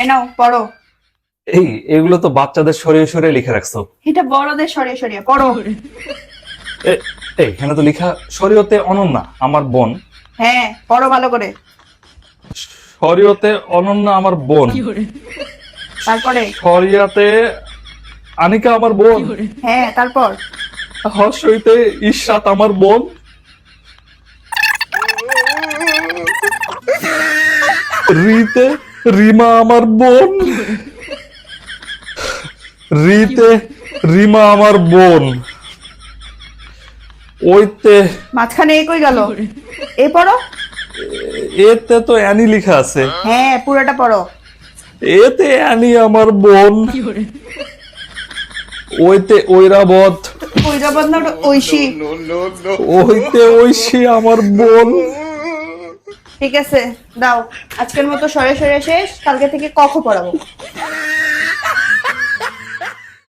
এই নাও পড়ো। এগুলো তো বাচ্চাদের সরিয়ে সরিয়ে লিখে রাখছো। এটা বড়দের সরিয়ে সরিয়ে পড়ো। এখানে তো লিখা শরীয়তে অনন্যা আমার বোন। হ্যাঁ পড়ো ভালো করে। শরীয়তে অনন্যা আমার বোন। তারপরে শরিয়াতে আনিকা আমার বোন। হ্যাঁ তারপর হর্ষইতে ইশরাত আমার বোন। রিতে রিমা আমার বোন। রিতে রিমা আমার বোন। ওইতে মাঝখানে এ কই গেল? এ পড়ো। এতে তো অ্যানি লেখা আছে। হ্যাঁ পুরোটা পড়ো। এতে অ্যানি আমার বোন। ওইতে ঐরাবত। ঐরাবত না ওটা ঐশী। ওইতে ঐশী আমার বোন। ঠিক আছে দাও, আজকের মতো সরে সরে শেষ, কালকে থেকে কখ পড়াবো।